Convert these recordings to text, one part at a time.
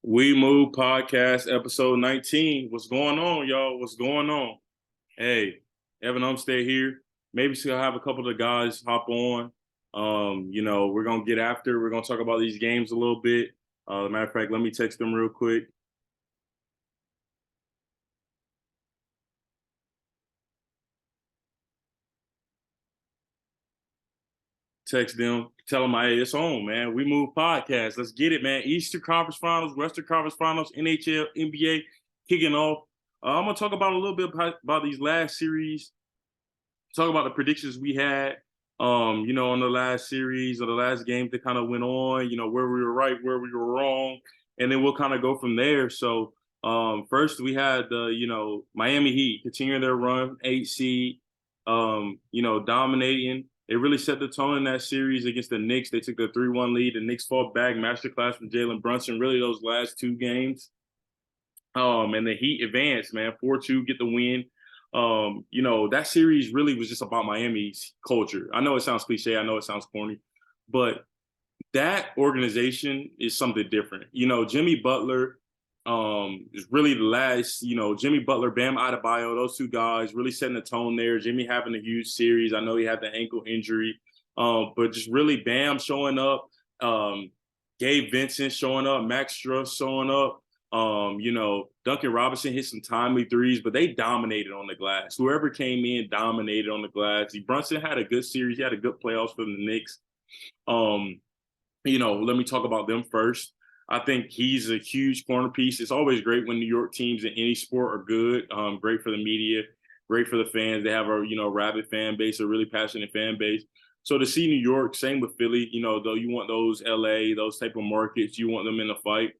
We Move Podcast, episode 19. What's going on, y'all? What's going on? Hey, Evan Umstead here. Maybe she'll have a couple of the guys hop on. We're gonna get after. We're gonna talk about these games a little bit. Matter of fact, let me text them real quick. Text them, tell them, hey, it's on, man. We Move Podcast. Let's get it, man. Eastern Conference Finals, Western Conference Finals, NHL, NBA kicking off. I'm gonna talk about a little bit about these last series. Talk about the predictions we had, on the last series or the last game that kind of went on, where we were right, where we were wrong, and then we'll kind of go from there. So first we had the, Miami Heat continuing their run, 8 seed, dominating. They really set the tone in that series against the Knicks. They took the 3-1 lead. The Knicks fought back, masterclass from Jalen Brunson, really those last two games. And the Heat advanced, man, 4-2, get the win. That series really was just about Miami's culture. I know it sounds cliche, I know it sounds corny, but that organization is something different. Jimmy Butler is really the last, Jimmy Butler, Bam Adebayo, those two guys really setting the tone there. Jimmy having a huge series. I know he had the ankle injury, but just really Bam showing up, Gabe Vincent showing up, Max Struss showing up. Duncan Robinson hit some timely threes, but they dominated on the glass. Whoever came in dominated on the glass. Brunson had a good series. He had a good playoffs for the Knicks. Let me talk about them first. I think he's a huge corner piece. It's always great when New York teams in any sport are good. Great for the media, great for the fans. They have a, rabid fan base, a really passionate fan base. So to see New York, same with Philly, though you want those LA, those type of markets, you want them in the fight.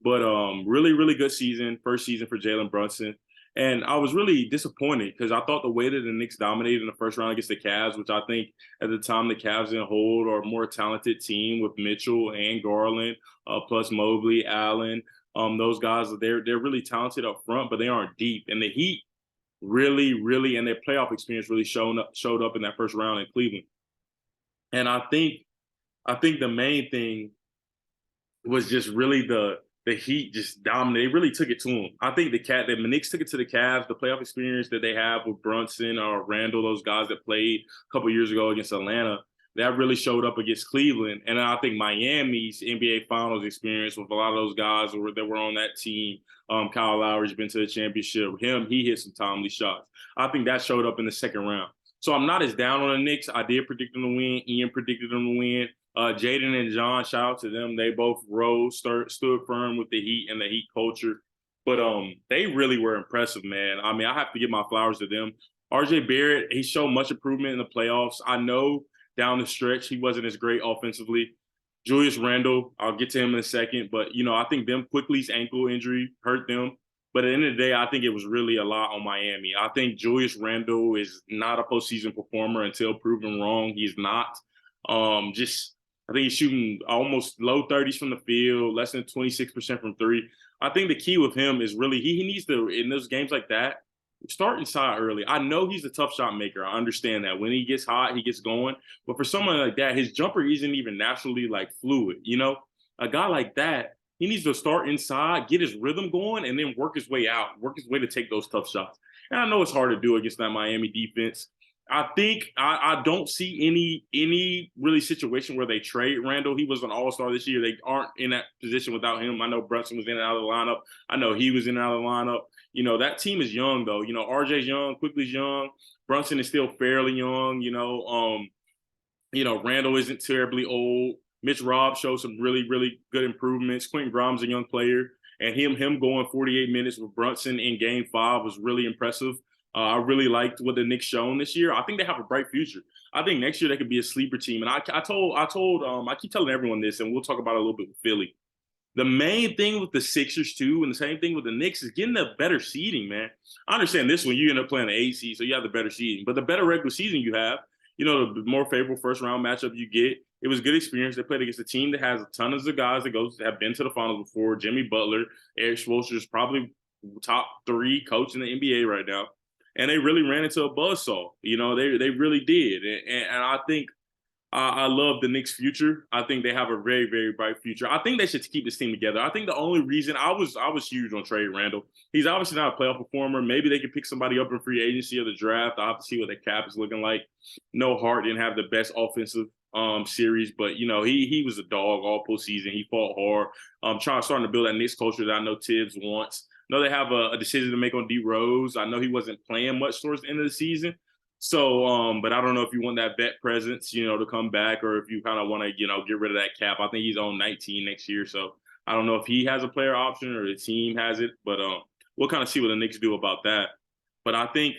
But really, really good season, first season for Jalen Brunson. And I was really disappointed because I thought the way that the Knicks dominated in the first round against the Cavs, which I think at the time the Cavs in hold are a more talented team with Mitchell and Garland, plus Mobley, Allen. Those guys, they're really talented up front, but they aren't deep. And the Heat really, really, and their playoff experience really showed up in that first round in Cleveland. And I think the main thing was just really the Heat just dominated. They really took it to them. I think the Knicks took it to the Cavs. The playoff experience that they have with Brunson or Randall, those guys that played a couple years ago against Atlanta, that really showed up against Cleveland. And I think Miami's NBA Finals experience with a lot of those guys that were on that team. Kyle Lowry's been to the championship. He hit some timely shots. I think that showed up in the second round. So I'm not as down on the Knicks. I did predict them to win. Ian predicted them to win. Jaden and John, shout out to them. They both stood firm with the Heat and the Heat culture. But they really were impressive, man. I mean, I have to give my flowers to them. RJ Barrett, he showed much improvement in the playoffs. I know down the stretch he wasn't as great offensively. Julius Randle, I'll get to him in a second. But, I think them Quickly's ankle injury hurt them. But at the end of the day, I think it was really a lot on Miami. I think Julius Randle is not a postseason performer until proven wrong. He's not. I think he's shooting almost low 30s from the field, less than 26% from three. I think the key with him is really he needs to, in those games like that, start inside early. I know he's a tough shot maker. I understand that. When he gets hot, he gets going. But for someone like that, his jumper isn't even naturally fluid. A guy like that, he needs to start inside, get his rhythm going, and then work his way out, work his way to take those tough shots. And I know it's hard to do against that Miami defense. I think I don't see any really situation where they trade Randall. He was an all-star this year. They aren't in that position without him. I know Brunson was in and out of the lineup. I know he was in and out of the lineup. That team is young, though. RJ's young, Quickly's young. Brunson is still fairly young. Randall isn't terribly old. Mitch Robb showed some really, really good improvements. Quentin Grimes, a young player. And him going 48 minutes with Brunson in Game 5 was really impressive. I really liked what the Knicks shown this year. I think they have a bright future. I think next year they could be a sleeper team. And I keep telling everyone this, and we'll talk about it a little bit with Philly. The main thing with the Sixers too, and the same thing with the Knicks, is getting the better seeding, man. I understand this one, you end up playing the 8 seed, so you have the better seeding. But the better regular season you have, the more favorable first round matchup you get. It was good experience. They played against a team that has a ton of guys that have been to the finals before. Jimmy Butler, Eric Spoelstra is probably top 3 coach in the NBA right now. And they really ran into a buzzsaw. They really did. And I think I love the Knicks' future. I think they have a very, very bright future. I think they should keep this team together. I think the only reason I was huge on Trey Randall. He's obviously not a playoff performer. Maybe they could pick somebody up in free agency or the draft. I'll have to see what the cap is looking like. No, Hart didn't have the best offensive series, but he was a dog all postseason. He fought hard. Starting to build that Knicks culture that I know Tibbs wants. I know they have a decision to make on D Rose. I know he wasn't playing much towards the end of the season. So, but I don't know if you want that vet presence, to come back, or if you kind of want to, get rid of that cap. I think he's on 19 next year, so I don't know if he has a player option or the team has it, but we'll kind of see what the Knicks do about that. But I think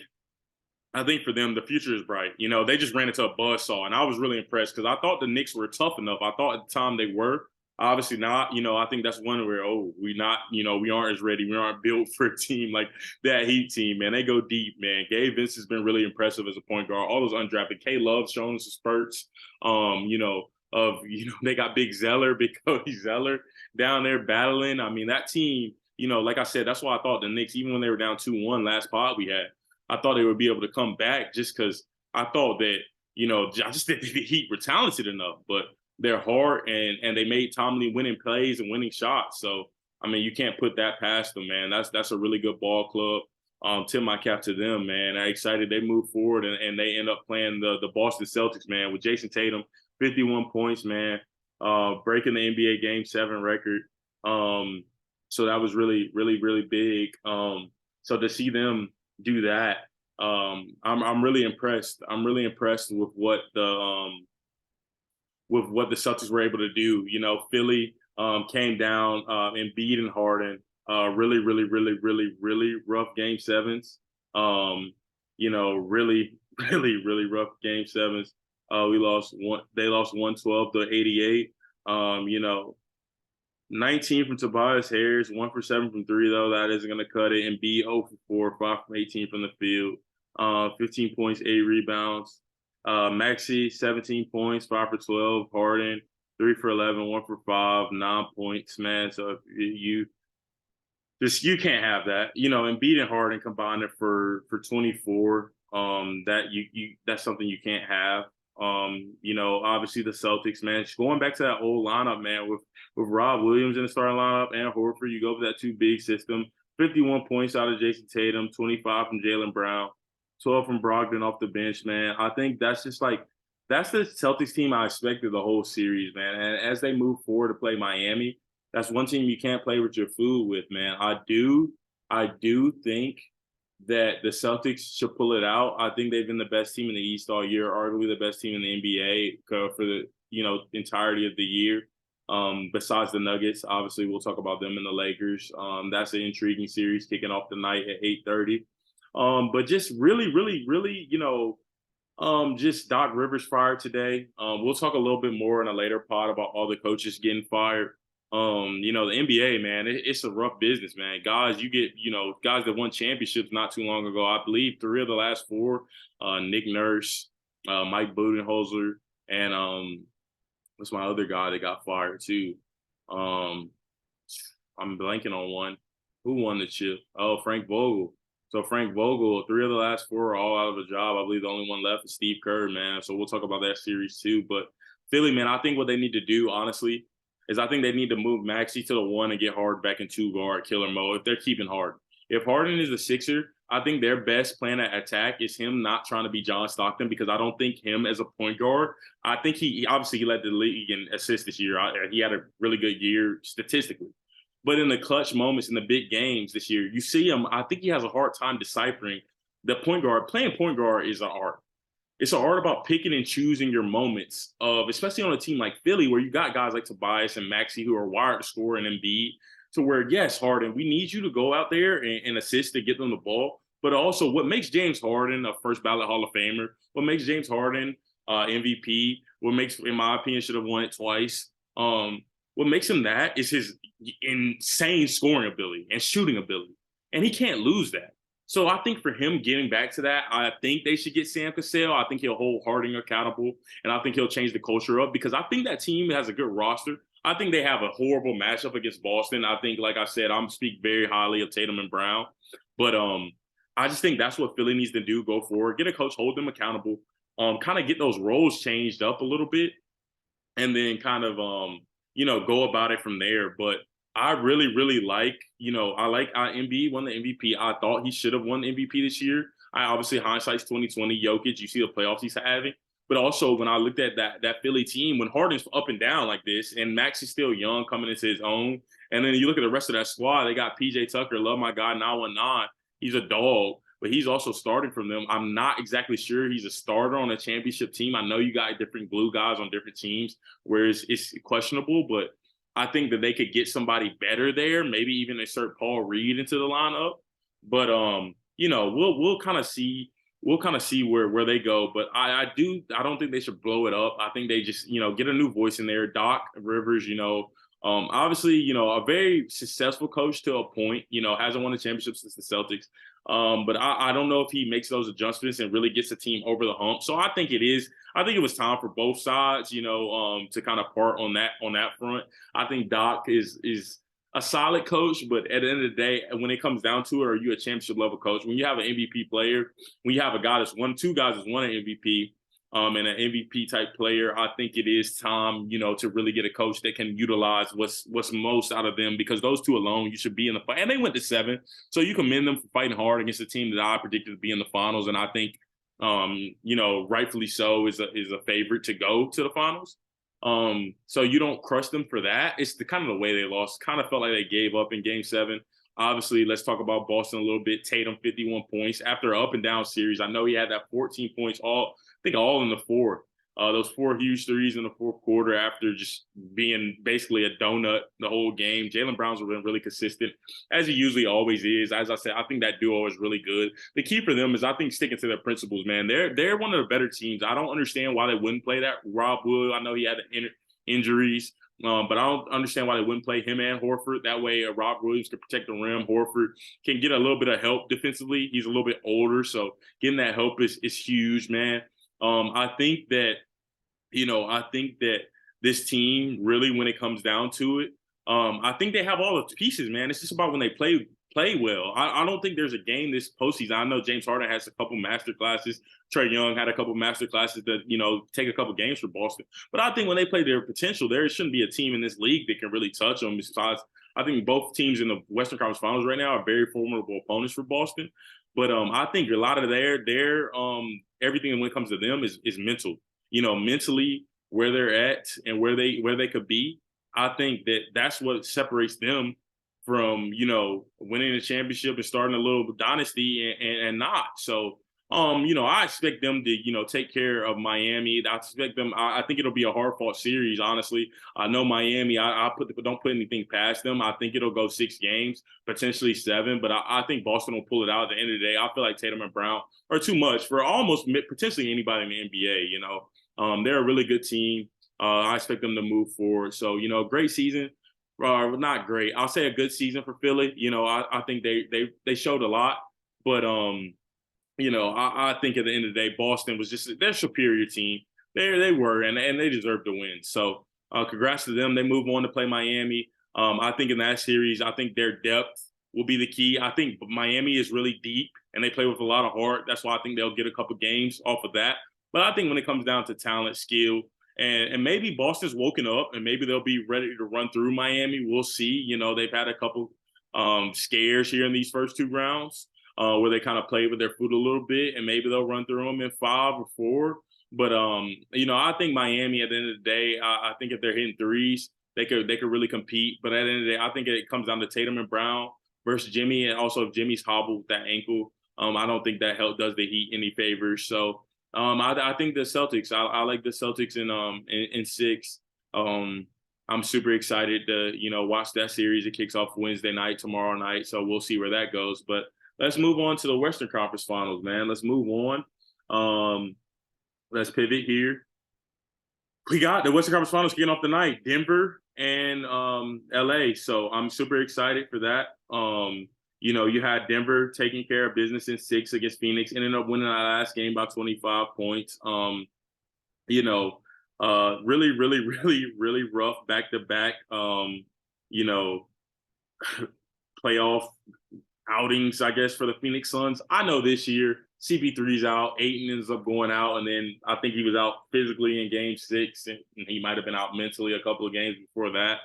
for them, the future is bright. They just ran into a buzzsaw, and I was really impressed because I thought the Knicks were tough enough. I thought at the time they were. Obviously not. I think that's one where, we aren't as ready. We aren't built for a team like that Heat team, man. They go deep, man. Gabe Vince has been really impressive as a point guard. All those undrafted. K Love's shown us some spurts. They got Big Cody Zeller down there battling. I mean, that team, like I said, that's why I thought the Knicks, even when they were down 2-1 last pod we had, I thought they would be able to come back just because I thought that, I just didn't think the Heat were talented enough. But they're hard, and they made Tomlin winning plays and winning shots. So, I mean, you can't put that past them, man. That's a really good ball club. Tip my cap to them, man. I'm excited they move forward, and they end up playing the Boston Celtics, man, with Jason Tatum, 51 points, man, breaking the NBA Game 7 record. So that was really, really, really big. So to see them do that, I'm really impressed. I'm really impressed with what the Celtics were able to do. Philly came down and beat and Harden. Really, really, really, really, really rough game sevens. Really, really, really rough game sevens. They lost 112-88. 19 from Tobias Harris, 1 for 7 from 3, though. That isn't going to cut it. And B, 0 for 4, 5 from 18 from the field. 15 points, 8 rebounds. Maxey, 17 points, 5 for 12. Harden, 3 for 11, 1 for 5, 9 points, man. So if you can't have that, and beating Harden combined it for 24. That's something you can't have. Obviously the Celtics, man, just going back to that old lineup, man, with Rob Williams in the starting lineup and Horford, you go for that 2 big system. 51 points out of Jason Tatum, 25 from Jaylen Brown. 12 from Brogdon off the bench, man. I think that's just that's the Celtics team I expected the whole series, man. And as they move forward to play Miami, that's one team you can't play with your food with, man. I do think that the Celtics should pull it out. I think they've been the best team in the East all year, arguably the best team in the NBA for the entirety of the year. Besides the Nuggets, obviously we'll talk about them and the Lakers. That's an intriguing series kicking off tonight at 8:30. But just really, really, really, just Doc Rivers fired today. We'll talk a little bit more in a later pod about all the coaches getting fired. The NBA, man, it's a rough business, man. Guys, you get, guys that won championships not too long ago. I believe 3 of the last 4, Nick Nurse, Mike Budenholzer, and what's my other guy that got fired too? I'm blanking on one. Who won the chip? Oh, Frank Vogel. So Frank Vogel, 3 of the last 4 are all out of a job. I believe the only one left is Steve Kerr, man. So we'll talk about that series too. But Philly, man, I think what they need to do, honestly, is I think they need to move Maxey to the 1 and get Harden back in 2 guard killer mode if they're keeping Harden. If Harden is a 6er, I think their best plan at attack is him not trying to be John Stockton, because I don't think him as a point guard. I think he obviously led the league in assists this year. He had a really good year statistically. But in the clutch moments, in the big games this year, you see him, I think he has a hard time deciphering the point guard. Playing point guard is an art. It's an art about picking and choosing your moments especially on a team like Philly, where you got guys like Tobias and Maxey who are wired to score and Embiid, to where, yes, Harden, we need you to go out there and assist to get them the ball. But also what makes James Harden a first ballot Hall of Famer, what makes James Harden MVP, what makes, in my opinion, should have won it twice. What makes him that is his insane scoring ability and shooting ability. And he can't lose that. So I think for him getting back to that, I think they should get Sam Cassell. I think he'll hold Harding accountable, and I think he'll change the culture up, because I think that team has a good roster. I think they have a horrible matchup against Boston. I think, like I said, I'm speak very highly of Tatum and Brown. But I just think that's what Philly needs to do, go forward. Get a coach, hold them accountable. kind of get those roles changed up a little bit, and then kind of go about it from there. But I really, really like, I like Embiid won the MVP. I thought he should have won the MVP this year. I obviously hindsight's 2020. Jokic, you see the playoffs he's having. But also when I looked at that Philly team, when Harden's up and down like this, and Max is still young, coming into his own, and then you look at the rest of that squad, they got PJ Tucker, love my guy, 919. He's a dog, but he's also starting from them. I'm not exactly sure he's a starter on a championship team. I know you got different glue guys on different teams, where it's questionable, but I think that they could get somebody better there, maybe even insert Paul Reed into the lineup. But we'll kind of see. We'll kind of see where they go, but I don't think they should blow it up. I think they just get a new voice in there. Doc Rivers, obviously a very successful coach to a point. Hasn't won a championship since the Celtics, but I don't know if he makes those adjustments and really gets the team over the hump. So I think it is. I think it was time for both sides, to kind of part on that front. I think Doc is a solid coach, but at the end of the day, when it comes down to it, are you a championship level coach? When you have an MVP player, when you have a guy two guys that's won an MVP, and an MVP type player, I think it is time, to really get a coach that can utilize what's most out of them, because those two alone, you should be in the fight. And they went to 7, so you commend them for fighting hard against a team that I predicted to be in the finals, and I think, rightfully so, is a favorite to go to the finals. So you don't crush them for that. It's the kind of the way they lost. Kind of felt like they gave up in Game 7. Obviously, let's talk about Boston a little bit. Tatum, 51 points after an up and down series. I know he had that 14 points, all in the fourth. Those 4 huge threes in the fourth quarter after just being basically a donut the whole game. Jaylen Brown's been really consistent, as he usually always is. As I said, I think that duo is really good. The key for them is, I think, sticking to their principles, man. They're one of the better teams. I don't understand why they wouldn't play that Rob Wood. I know he had injuries, but I don't understand why they wouldn't play him and Horford. That way, Rob Williams can protect the rim. Horford can get a little bit of help defensively. He's a little bit older, so getting that help is huge, man. I think that this team really, when it comes down to it, I think they have all the pieces, man. It's just about when they play well. I don't think there's a game this postseason. I know James Harden has a couple master classes. Trae Young had a couple master classes that, take a couple games for Boston. But I think when they play their potential, there shouldn't be a team in this league that can really touch them. Besides, I think both teams in the Western Conference Finals right now are very formidable opponents for Boston. But I think a lot of their everything when it comes to them is mental. Mentally, where they're at and where they could be. I think that's what separates them from, winning a championship and starting a little dynasty and not. So, I expect them to, take care of Miami. I expect them. I think it'll be a hard fought series. Honestly, I know Miami. Don't put anything past them. I think it'll go 6 games, potentially 7. But I think Boston will pull it out at the end of the day. I feel like Tatum and Brown are too much for almost potentially anybody in the NBA. They're a really good team. I expect them to move forward. So, great season. Not great. I'll say a good season for Philly. I think they showed a lot, but I think at the end of the day, Boston was just their superior team. They were, and they deserved to win. So, congrats to them. They move on to play Miami. I think in that series, I think their depth will be the key. I think Miami is really deep, and they play with a lot of heart. That's why I think they'll get a couple games off of that. But I think when it comes down to talent, skill, and maybe Boston's woken up, and maybe they'll be ready to run through Miami. We'll see. They've had a couple scares here in these first 2 rounds where they kind of played with their foot a little bit, and maybe they'll run through them in 5 or 4. But I think Miami at the end of the day, I think if they're hitting threes, they could really compete. But at the end of the day, I think it comes down to Tatum and Brown versus Jimmy, and also if Jimmy's hobbled with that ankle, I don't think that does the Heat any favors. So. I think the Celtics. I like the Celtics in 6. I'm super excited to watch that series. It kicks off Wednesday night, tomorrow night. So we'll see where that goes. But let's move on to the Western Conference Finals, man. Let's move on. Let's pivot here. We got the Western Conference Finals kicking off tonight, Denver and LA. So I'm super excited for that. You had Denver taking care of business in 6 against Phoenix, ended up winning that last game by 25 points. Really, really, really, really rough back-to-back, playoff outings, I guess, for the Phoenix Suns. I know this year CP3's out, Ayton ends up going out, and then I think he was out physically in game 6, and he might have been out mentally a couple of games before that.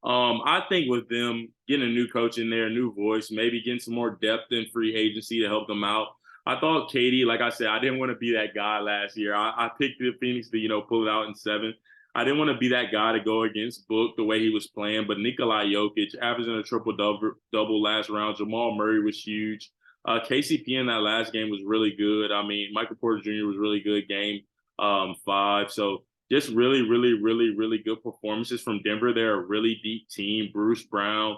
I think with them getting a new coach in there, a new voice, maybe getting some more depth in free agency to help them out. I thought Katie, like I said, I didn't want to be that guy last year. I picked the Phoenix to, pull it out in 7. I didn't want to be that guy to go against Book the way he was playing, but Nikola Jokic averaging a triple-double last round. Jamal Murray was huge. KCP in that last game was really good. I mean, Michael Porter Jr. was really good game 5. So just really, really, really, really good performances from Denver. They're a really deep team. Bruce Brown,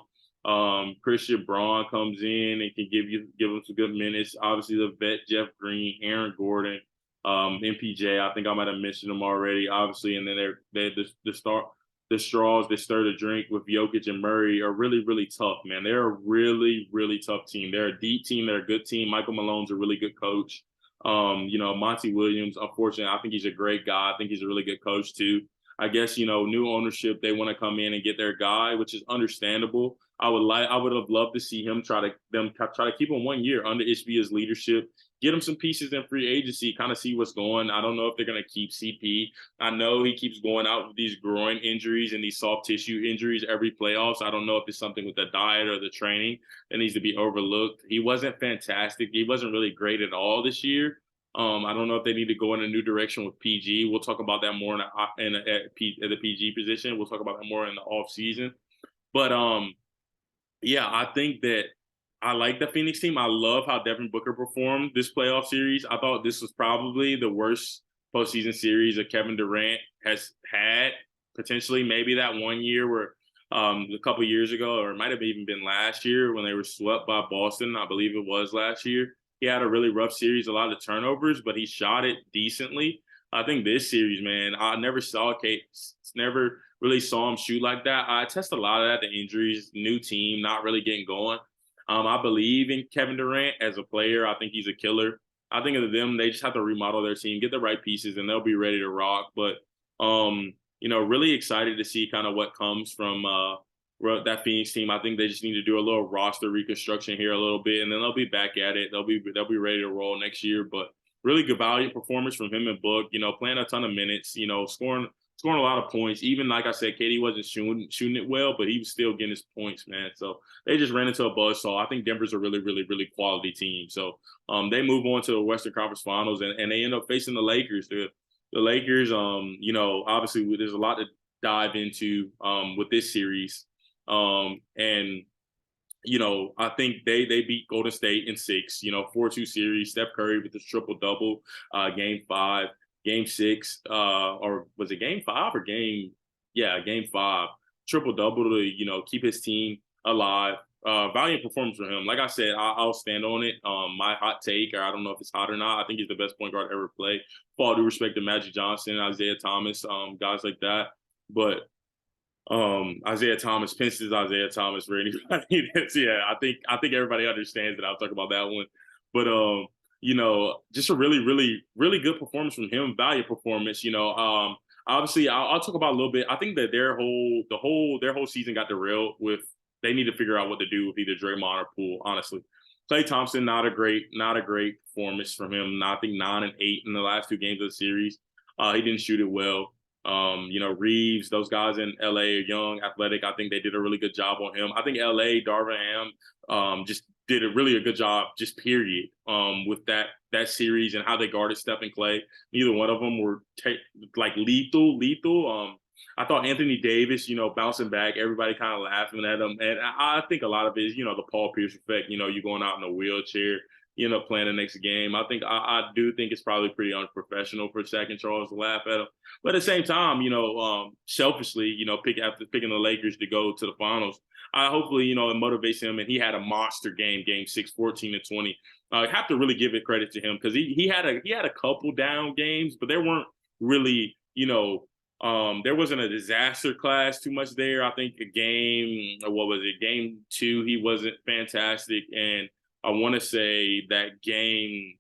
Christian Braun comes in and can give them some good minutes. Obviously, the vet Jeff Green, Aaron Gordon, MPJ. I think I might have mentioned them already. Obviously, and then they're the straws that stir the drink with Jokic and Murray are really, really tough, man. They're a really, really tough team. They're a deep team. They're a good team. Michael Malone's a really good coach. Monty Williams, unfortunately, I think he's a great guy. I think he's a really good coach too. I guess, new ownership, they want to come in and get their guy, which is understandable. I would have loved to see him try to keep him 1 year under Ishbia's leadership, get him some pieces in free agency, kind of see what's going. I don't know if they're going to keep CP. I know he keeps going out with these groin injuries and these soft tissue injuries every playoffs. I don't know if it's something with the diet or the training that needs to be overlooked. He wasn't fantastic. He wasn't really great at all this year. I don't know if they need to go in a new direction with PG. We'll talk about that more at the PG position. We'll talk about that more in the off season. But yeah, I think that I like the Phoenix team. I love how Devin Booker performed this playoff series. I thought this was probably the worst postseason series that Kevin Durant has had. Potentially, maybe that 1 year where a couple of years ago, or it might have even been last year when they were swept by Boston. I believe it was last year. He had a really rough series, a lot of turnovers, but he shot it decently. I think this series, man, I never really saw him shoot like that. I test a lot of that, the injuries, new team, not really getting going. I believe in Kevin Durant as a player. I think he's a killer. I think of them, they just have to remodel their team, get the right pieces, and they'll be ready to rock. But, really excited to see kind of what comes from that Phoenix team. I think they just need to do a little roster reconstruction here a little bit, and then they'll be back at it. They'll be ready to roll next year. But really good value performance from him and Book, playing a ton of minutes, scoring a lot of points. Even like I said, KD wasn't shooting it well, but he was still getting his points, man. So they just ran into a buzzsaw. I think Denver's a really, really, really quality team. So they move on to the Western Conference Finals, and they end up facing the Lakers. The Lakers, obviously there's a lot to dive into with this series. I think they beat Golden State in 6, 4-2 series. Steph Curry with his triple-double, game 5. Game 6, or was it game 5 or game 5, triple-double to, keep his team alive. Valiant performance for him. Like I said, I'll stand on it. My hot take, or I don't know if it's hot or not, I think he's the best point guard ever played. For all due respect to Magic Johnson, Isaiah Thomas, guys like that. But Isaiah Thomas, Pence is Isaiah Thomas for anybody. I think everybody understands that. I'll talk about that one. But just a really, really, really good performance from him. Value performance. Obviously, I'll talk about a little bit. I think that their whole season got derailed with. They need to figure out what to do with either Draymond or Poole. Honestly, Klay Thompson, not a great performance from him. I think 9 and 8 in the last 2 games of the series. He didn't shoot it well. Reeves, those guys in LA are young, athletic. I think they did a really good job on him. I think LA, Darvin Ham, just did a really good job, just period, with that series and how they guarded Steph and Klay. Neither one of them were lethal. I thought Anthony Davis, bouncing back, everybody kind of laughing at him. And I think a lot of it is, the Paul Pierce effect, you going out in a wheelchair, playing the next game. I do think it's probably pretty unprofessional for Shaq and Charles to laugh at him. But at the same time, selfishly, picking the Lakers to go to the finals, hopefully, it motivates him. And he had a monster game 6, 14 and 20. I have to really give it credit to him because he had a couple down games, but there weren't really, there wasn't a disaster class too much there. I think game 2, he wasn't fantastic. And I want to say that game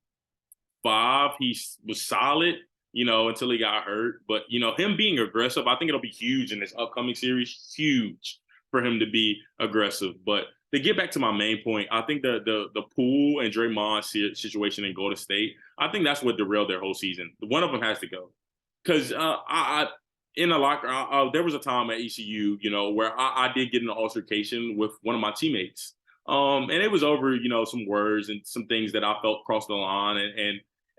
5, he was solid, until he got hurt. But, him being aggressive, I think it'll be huge in this upcoming series. Huge. for him to be aggressive. But to get back to my main point, I think the Poole and Draymond situation in Golden State, I think that's what derailed their whole season. One of them has to go because I in the locker, there was a time at ECU, where I did get in an altercation with one of my teammates, and it was over, some words and some things that I felt crossed the line,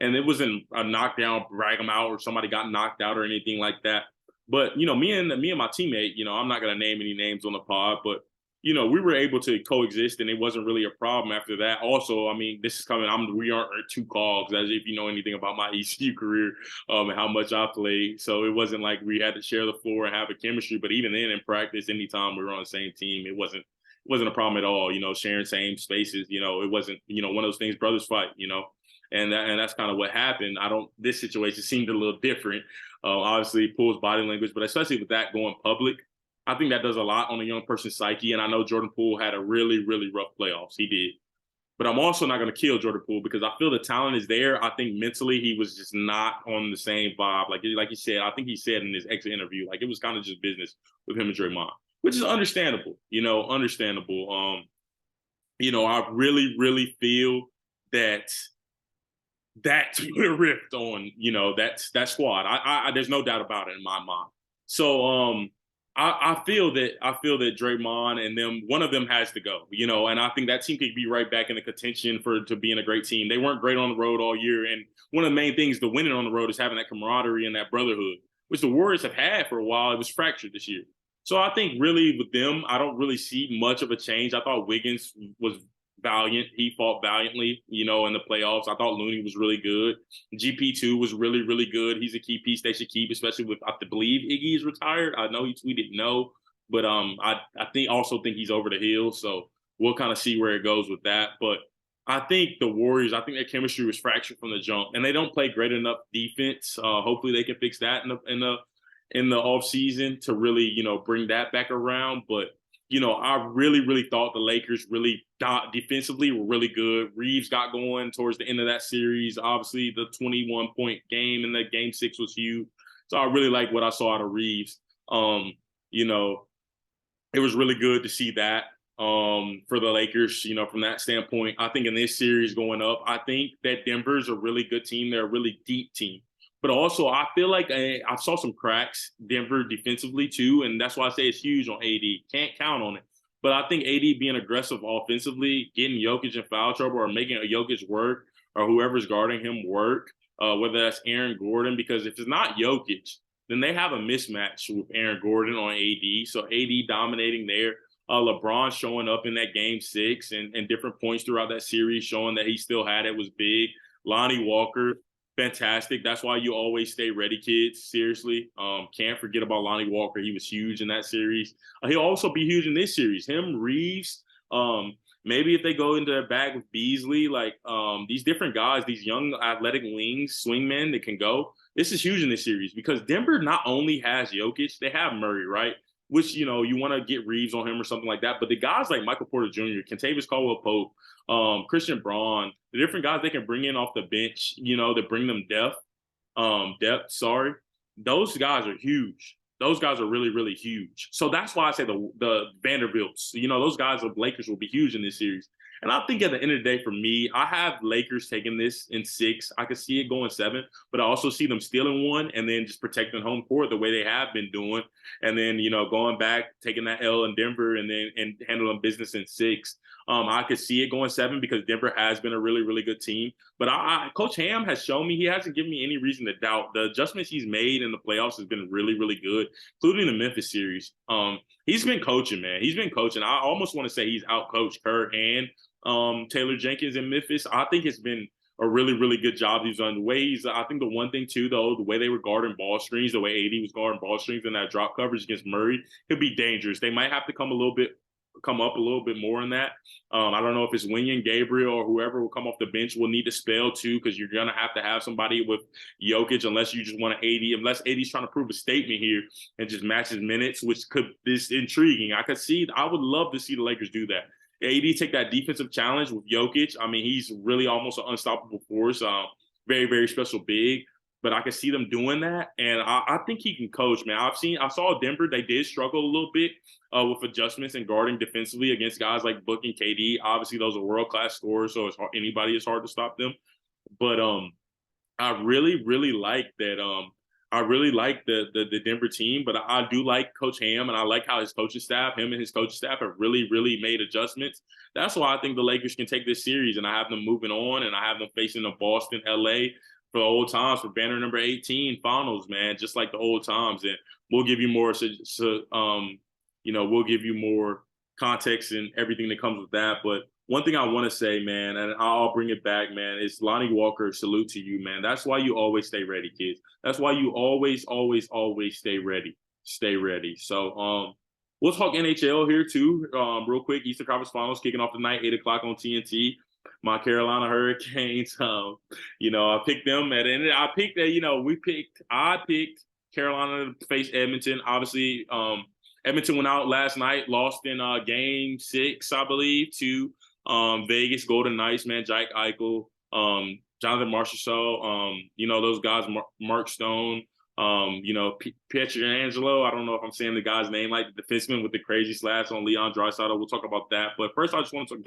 and it wasn't a knockdown, brag them out, or somebody got knocked out or anything like that. But me and my teammate, I'm not gonna name any names on the pod, but we were able to coexist, and it wasn't really a problem after that. Also, I mean, this is coming. We aren't two cogs, as if you know anything about my ECU career, and how much I played. So it wasn't like we had to share the floor and have a chemistry. But even then, in practice, anytime we were on the same team, it wasn't a problem at all. Sharing same spaces. It wasn't one of those things brothers fight. And that's kind of what happened. This situation seemed a little different. Obviously, Poole's body language, but especially with that going public, I think that does a lot on a young person's psyche. And I know Jordan Poole had a really, really rough playoffs. He did. But I'm also not going to kill Jordan Poole because I feel the talent is there. I think mentally he was just not on the same vibe. Like he said, I think he said in his exit interview, like it was kind of just business with him and Draymond, which is understandable, understandable. I really, really feel that put a rift on, that squad. I there's no doubt about it in my mind. So I feel that Draymond and them, one of them has to go, and I think that team could be right back in the contention to being a great team. They weren't great on the road all year, and one of the main things to winning on the road is having that camaraderie and that brotherhood, which the Warriors have had for a while. It was fractured this year. So I think really with them, I don't really see much of a change. I thought Wiggins was valiant. He fought valiantly, in the playoffs. I thought Looney was really good. GP2 was really, really good. He's a key piece they should keep, especially with, I believe Iggy is retired. I know he tweeted no, but I also think he's over the hill. So we'll kind of see where it goes with that. But I think the Warriors, I think their chemistry was fractured from the jump, and they don't play great enough defense. Hopefully they can fix that in the off season to really, bring that back around. But I really, really thought the Lakers really defensively were really good. Reeves got going towards the end of that series. Obviously, the 21-point game in the game 6 was huge. So I really like what I saw out of Reeves. It was really good to see that for the Lakers, from that standpoint. I think in this series going up, I think that Denver's a really good team. They're a really deep team. But also, I feel like I saw some cracks, Denver defensively too, and that's why I say it's huge on AD. Can't count on it. But I think AD being aggressive offensively, getting Jokic in foul trouble or making a Jokic work or whoever's guarding him work, whether that's Aaron Gordon, because if it's not Jokic, then they have a mismatch with Aaron Gordon on AD. So AD dominating there. LeBron showing up in that game 6 and different points throughout that series, showing that he still had it, was big. Lonnie Walker, fantastic. That's why you always stay ready, kids. Seriously. Can't forget about Lonnie Walker. He was huge in that series. He'll also be huge in this series. Him, Reeves, maybe if they go into their bag with Beasley, like these different guys, these young athletic wings, swingmen that can go. This is huge in this series because Denver not only has Jokic, they have Murray, right? Which, you want to get Reeves on him or something like that. But the guys like Michael Porter Jr., Kentavious Caldwell-Pope, Christian Braun, the different guys they can bring in off the bench, to bring them depth. Those guys are huge. Those guys are really, really huge. So that's why I say the Vanderbilts, those guys of Lakers will be huge in this series. And I think at the end of the day, for me, I have Lakers taking this in 6. I could see it going 7, but I also see them stealing 1 and then just protecting home court the way they have been doing. And then, going back, taking that L in Denver and handling business in 6. I could see it going 7 because Denver has been a really, really good team. But Coach Ham has shown me, he hasn't given me any reason to doubt. The adjustments he's made in the playoffs has been really, really good, including the Memphis series. He's been coaching, man. He's been coaching. I almost want to say he's out-coached Kerr and Taylor Jenkins in Memphis. I think it's been a really, really good job he's done. I think the one thing too, though, the way they were guarding ball screens, the way AD was guarding ball screens in that drop coverage against Murray, could be dangerous. They might have to come up a little bit more in that. I don't know if it's Winion, Gabriel, or whoever will come off the bench will need to spell too, because you're gonna have somebody with Jokic unless you just want unless AD's trying to prove a statement here and just match his minutes, which could be intriguing. I would love to see the Lakers do that. AD take that defensive challenge with Jokic. I mean, he's really almost an unstoppable force. Very, very special big. but I can see them doing that, and I think he can coach, man. I saw Denver; they did struggle a little bit with adjustments and guarding defensively against guys like Book and KD. Obviously, those are world class scorers, so anybody is hard to stop them. But I really, really like that. I really like the Denver team, but I do like Coach Ham, and I like how his coaching staff, him and his coaching staff, have really, really made adjustments. That's why I think the Lakers can take this series, and I have them moving on, and I have them facing the Boston, LA for the old times for banner number 18 finals, man, just like the old times. And we'll give you more, we'll give you more context and everything that comes with that. But one thing I want to say, man, and I'll bring it back, man, is Lonnie Walker, salute to you, man. That's why you always stay ready, kids. That's why you always, always, always stay ready. Stay ready. So we'll talk NHL here too, real quick. Eastern Conference Finals kicking off tonight, 8 o'clock on TNT. My Carolina Hurricanes, I picked them at end. I picked Carolina to face Edmonton. Obviously, Edmonton went out last night, lost in game 6, I believe, to Vegas Golden Knights, man. Jack Eichel, Jonathan Marchessault, those guys, Mark Stone, Pietrangelo. I don't know if I'm saying the guy's name, like the defenseman with the crazy slash on Leon Draisaitl. We'll talk about that. But first, I just want to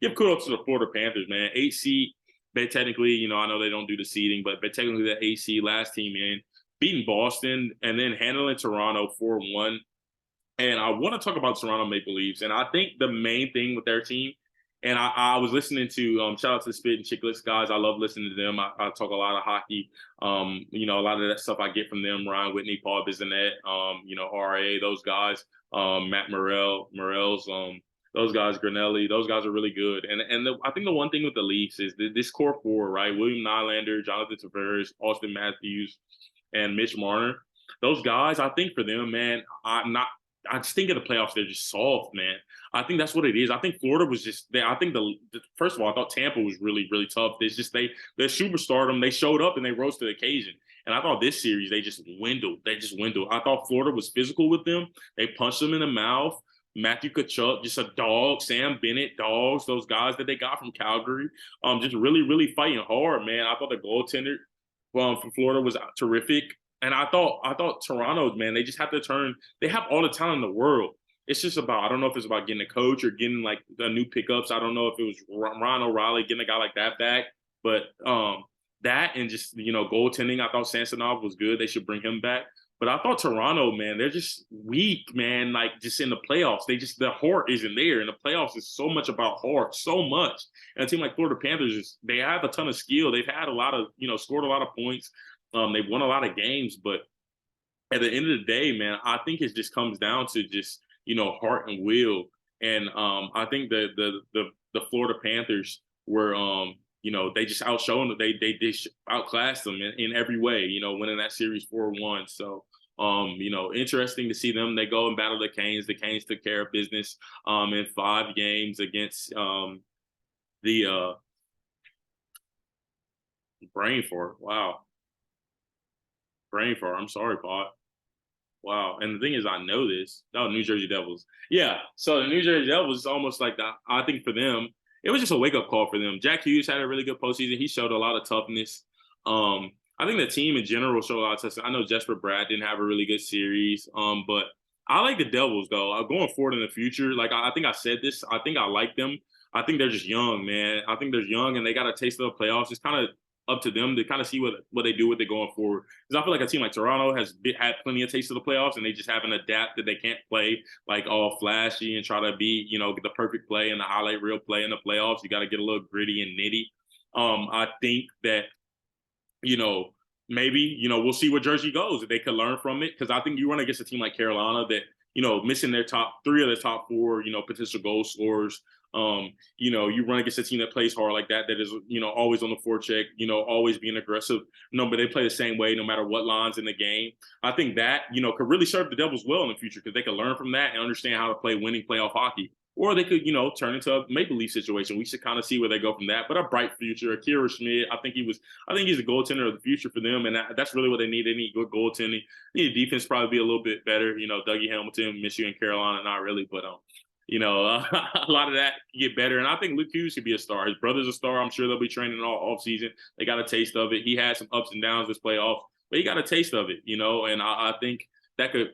give kudos to the Florida Panthers, man. 8 seed, but technically, I know they don't do the seeding, but technically the 8 seed, last team in, beating Boston and then handling Toronto 4-1. And I want to talk about Toronto Maple Leafs. And I think the main thing with their team, and I was listening to, shout out to the Spit and Chicklets guys. I love listening to them. I talk a lot of hockey. A lot of that stuff I get from them. Ryan Whitney, Paul Bissonnette, RA, those guys, Matt Morels, those guys, Granelli, those guys are really good. And I think the one thing with the Leafs is this core four, right? William Nylander, Jonathan Tavares, Austin Matthews, and Mitch Marner. Those guys, I think for them, man, I just think in the playoffs they're just soft, man. I think that's what it is. I think Florida was just there. I think first of all, I thought Tampa was really, really tough. It's just their superstardom. They showed up and they rose to the occasion. And I thought this series they just dwindled. I thought Florida was physical with them. They punched them in the mouth. Matthew Tkachuk, just a dog. Sam Bennett, dogs. Those guys that they got from Calgary, just really, really fighting hard, man. I thought the goaltender from Florida was terrific. And I thought Toronto, man, they just have to turn. They have all the talent in the world. It's just about, I don't know if it's about getting a coach or getting like the new pickups. I don't know if it was Ron O'Reilly getting a guy like that back, but that and just, goaltending. I thought Samsonov was good. They should bring him back. But I thought Toronto, man, they're just weak, man. Like just in the playoffs, the heart isn't there. In the playoffs, it's so much about heart, so much. And a team like Florida Panthers, they have a ton of skill. They've had a lot of, scored a lot of points. They've won a lot of games, but at the end of the day, man, I think it just comes down to just, heart and will. And I think the Florida Panthers were, they just outshone them. They outclassed them in every way, winning that series 4-1. So, interesting to see them. They go and battle the Canes. The Canes took care of business in 5 games against the brain fart. Wow. Brain fart. I'm sorry, Pot. Wow. And the thing is, I know this. Oh, New Jersey Devils. Yeah. So the New Jersey Devils is almost like that. I think for them, it was just a wake-up call for them. Jack Hughes had a really good postseason. He showed a lot of toughness. I think the team in general showed a lot of toughness. I know Jesper Bratt didn't have a really good series. But I like the Devils, though. Going forward in the future, like I think I said this. I think I like them. I think they're just young, man. I think they're young, and they got a taste of the playoffs. It's kind of up to them to kind of see what they do with it going forward. Because I feel like a team like Toronto has had plenty of taste of the playoffs, and they just haven't adapted. They can't play like all flashy and try to be, get the perfect play and the highlight reel play in the playoffs. You got to get a little gritty and nitty. I think that, maybe, we'll see where Jersey goes. If they could learn from it. Because I think you run against a team like Carolina that, missing their top 3 of the top 4, potential goal scorers. You run against a team that plays hard like that is, always on the forecheck, always being aggressive. But they play the same way no matter what lines in the game. I think that, could really serve the Devils well in the future because they could learn from that and understand how to play winning playoff hockey. Or they could, turn into a Maple Leaf situation. We should kind of see where they go from that. But a bright future. Akira Schmidt, I think he's a goaltender of the future for them, and that's really what they need. They need good goaltending. They need defense probably be a little bit better. Dougie Hamilton, Michigan, Carolina, not really, but a lot of that can get better. And I think Luke Hughes could be a star. His brother's a star. I'm sure they'll be training all off season. They got a taste of it. He had some ups and downs this playoff, but he got a taste of it. And I think that could,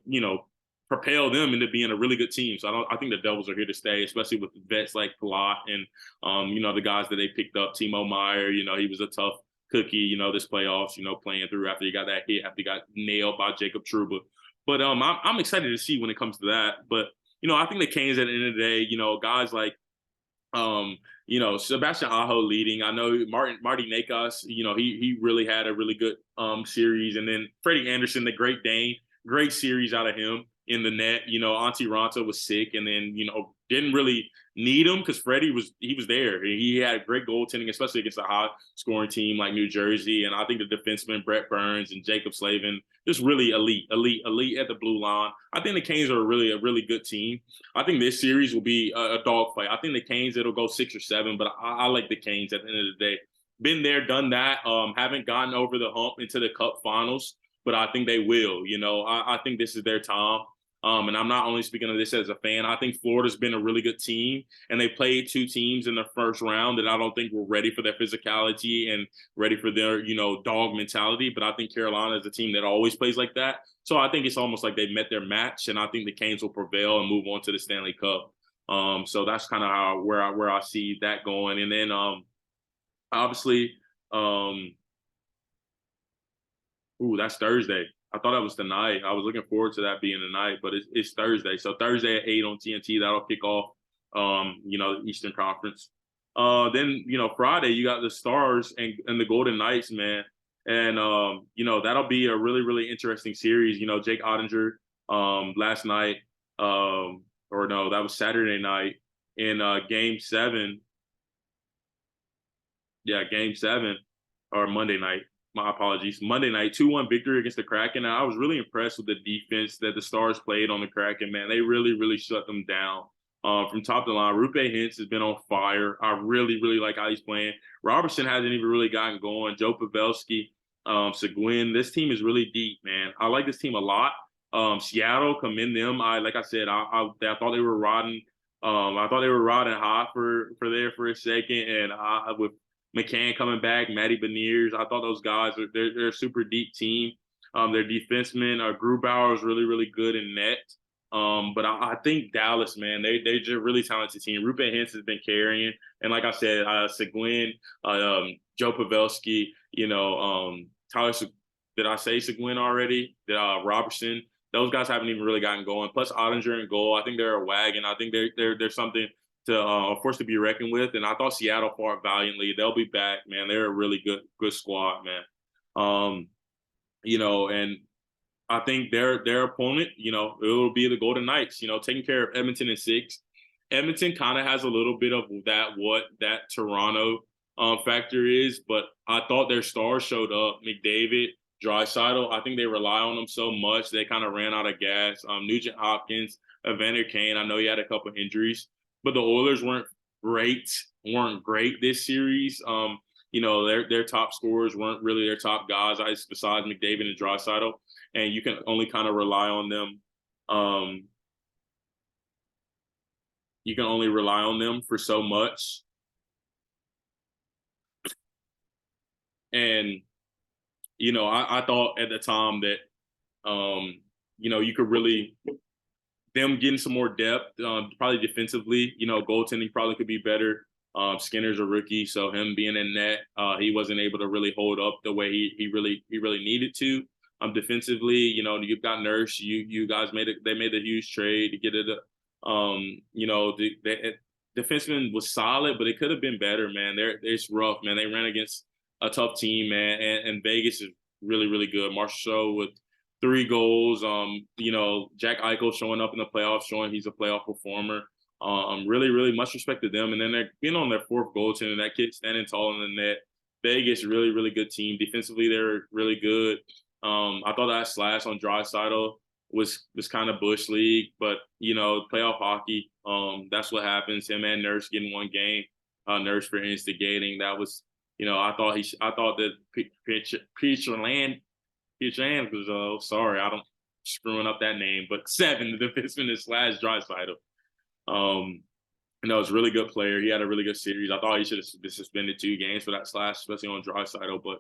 propel them into being a really good team. So I think the Devils are here to stay, especially with vets like Palat and, the guys that they picked up. Timo Meyer, he was a tough cookie, this playoffs, playing through after he got that hit, after he got nailed by Jacob Trouba. But I'm excited to see when it comes to that. But I think the Canes at the end of the day, guys like Sebastian Aho leading. I know Marty Nakos, he really had a really good series. And then Freddie Anderson, the Great Dane, great series out of him in the net. Antti Ranta was sick and then, didn't really need him because Freddie was there. He had great goaltending, especially against a high scoring team like New Jersey. And I think the defensemen, Brett Burns and Jacob Slavin, just really elite at the blue line. I think the Canes are a really good team. I think this series will be a dogfight. I think the Canes, it'll go 6 or 7, but I like the Canes at the end of the day. Been there, done that. Haven't gotten over the hump into the Cup finals, but I think they will. I think this is their time. And I'm not only speaking of this as a fan. I think Florida's been a really good team, and they played 2 teams in the first round that I don't think were ready for their physicality and ready for their, dog mentality. But I think Carolina is a team that always plays like that. So I think it's almost like they met their match, and I think the Canes will prevail and move on to the Stanley Cup. So that's kind of where I see that going. And then obviously, that's Thursday. I thought that was tonight. I was looking forward to that being tonight, but it's Thursday. So Thursday at 8 on TNT, that'll kick off, the Eastern Conference. Then, Friday, you got the Stars and the Golden Knights, man. And, that'll be a really interesting series. Jake Ottinger last night, or no, that was Saturday night in Game 7. Yeah, Game 7 or Monday night. My apologies. Monday night, 2-1 victory against the Kraken. And I was really impressed with the defense that the Stars played on the Kraken, man. They really shut them down from top to line. Rupe Hintz has been on fire. I really like how he's playing. Robertson hasn't even really gotten going. Joe Pavelski, Seguin. This team is really deep, man. I like this team a lot. Seattle, commend them. Like I said, I thought they were riding. I thought they were riding high for a second, and with McCann coming back, Matty Beniers. I thought those guys, they're a super deep team. Their defensemen, Grubauer is really good in net. But I think Dallas, man, they're just a really talented team. Rupe Hintz has been carrying. And like I said, Seguin, Joe Pavelski, Tyler, did I say Seguin already? Robertson. Those guys haven't even really gotten going. Plus Ottinger in goal. I think they're a wagon. I think they're something to a force to be reckoned with. And I thought Seattle fought valiantly. They'll be back, man. They're a really good squad, man. And I think their opponent, it'll be the Golden Knights, taking care of Edmonton in 6. Edmonton kind of has a little bit of that Toronto factor is, but I thought their stars showed up. McDavid, Draisaitl, I think they rely on them so much they kind of ran out of gas. Nugent Hopkins, Evander Kane, I know he had a couple injuries, but the Oilers weren't great this series. Their top scorers weren't really their top guys, besides McDavid and Draisaitl, and you can only kind of rely on them. You can only rely on them for so much. And, I thought at the time that, you could really, them getting some more depth, probably defensively, goaltending probably could be better. Skinner's a rookie, so him being in net, he wasn't able to really hold up the way he really needed to. Defensively, you've got Nurse. You guys made a huge trade to get it. The defenseman was solid, but it could have been better, man. It's rough, man. They ran against a tough team, man, and Vegas is really good. Marchessault with 3 goals. Jack Eichel showing up in the playoffs, showing he's a playoff performer. Really much respect to them. And then they're being on their 4th goaltender, that kid standing tall in the net. Vegas, really good team. Defensively, they're really good. I thought that slash on Draisaitl was kind of Bush League, but playoff hockey, that's what happens. Him and Nurse getting one game. Nurse for instigating. That was, I thought that Peachland was sorry, I'm screwing up that name, but 7, the defenseman is slash Draisaitl. You know, he's a really good player. He had a really good series. I thought he should have been suspended 2 games for that slash, especially on Draisaitl. But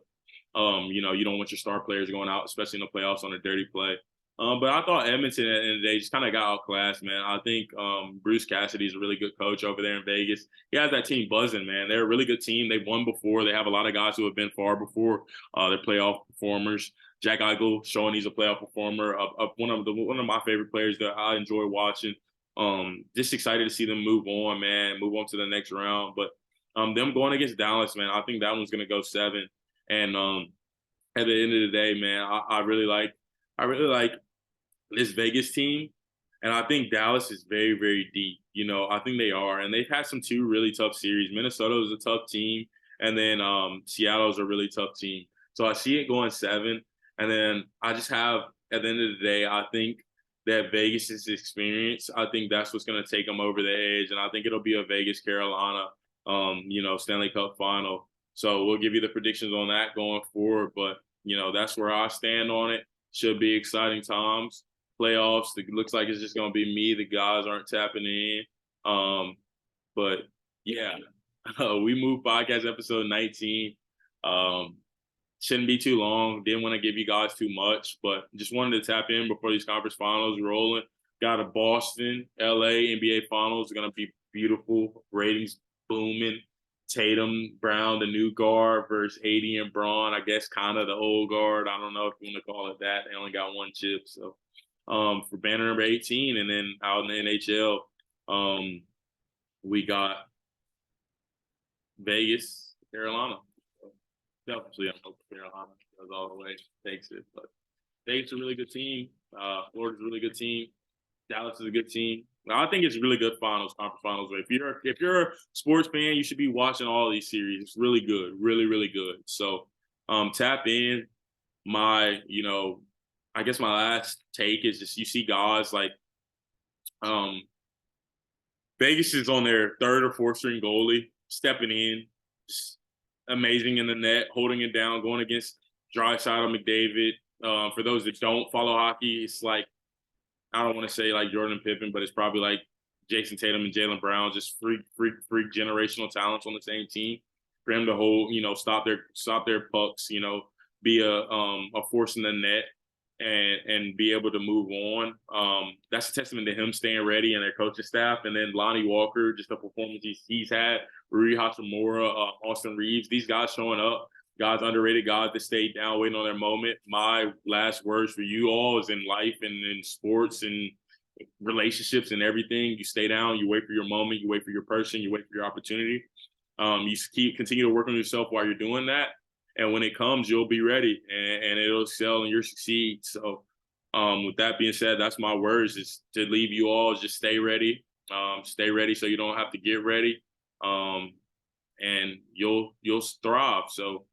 you know, you don't want your star players going out, especially in the playoffs on a dirty play. But I thought Edmonton at the end of the day just kind of got outclassed, man. I think Bruce Cassidy's a really good coach over there in Vegas. He has that team buzzing, man. They're a really good team. They've won before. They have a lot of guys who have been far before. They're playoff performers. Jack Eichel showing he's a playoff performer. One of my favorite players that I enjoy watching. Just excited to see them move on, man, move on to the next round. But them going against Dallas, man, I think that one's gonna go 7. And at the end of the day, man, I really like this Vegas team. And I think Dallas is very, very deep. You know, I think they are. And they've had some 2 really tough series. Minnesota is a tough team. And then Seattle's a really tough team. So I see it going 7. And then I just have, at the end of the day, I think that Vegas's experience, I think that's what's going to take them over the edge. And I think it'll be a Vegas Carolina, you know, Stanley Cup final. So we'll give you the predictions on that going forward. But, you know, that's where I stand on it. Should be exciting times. Playoffs, it looks like it's just going to be me. The guys aren't tapping in. But yeah, we moved podcast episode 19. Shouldn't be too long. Didn't want to give you guys too much, but just wanted to tap in before these conference finals rolling. Got a Boston, LA NBA finals. Going to be beautiful. Ratings booming. Tatum, Brown, the new guard versus AD and Braun. I guess kind of the old guard. I don't know if you want to call it that. They only got 1 chip. So for banner number 18, and then out in the NHL, we got Vegas, Carolina. Definitely, I hope Carolina goes all the way, takes it. But Vegas is a really good team. Florida's a really good team. Dallas is a good team. I think it's really good conference finals. If you're a sports fan, you should be watching all of these series. It's really good, really, really good. So tap in. You know, I guess my last take is just you see guys like Vegas is on their 3rd or 4th string goalie stepping in. Just amazing in the net, holding it down, going against Draisaitl, McDavid. For those that don't follow hockey, it's like, I don't want to say like Jordan Pippen, but it's probably like Jason Tatum and Jaylen Brown, just freak generational talents on the same team. For him to hold, you know, stop their pucks, you know, be a force in the net and be able to move on. That's a testament to him staying ready and their coaching staff. And then Lonnie Walker, just the performance he's had, Rui Hachimura, Austin Reeves, these guys showing up, guys underrated, guys that stayed down waiting on their moment. My last words for you all is in life and in sports and relationships and everything. You stay down, you wait for your moment, you wait for your person, you wait for your opportunity. You continue to work on yourself while you're doing that. And when it comes, you'll be ready and it'll excel and you'll succeed. So with that being said, that's my words, is to leave you all, just stay ready. Stay ready so you don't have to get ready. And you'll thrive. So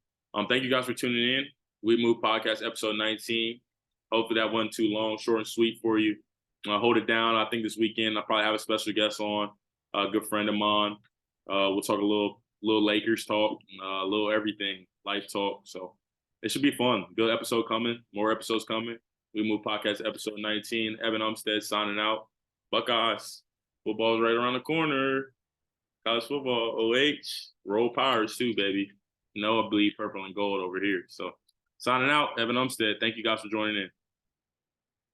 thank you guys for tuning in. We Move Podcast episode 19. Hopefully that wasn't too long, short and sweet for you. Hold it down. I think this weekend I'll probably have a special guest on, a good friend of mine. We'll talk a little Lakers talk, a little everything, life talk. So it should be fun. Good episode coming. More episodes coming. We Move Podcast episode 19. Evan Umstead signing out. Buckeyes. Football's right around the corner. College football, OH. Roll Pirates too, baby. No, I bleed purple and gold over here. So signing out, Evan Umstead. Thank you guys for joining in.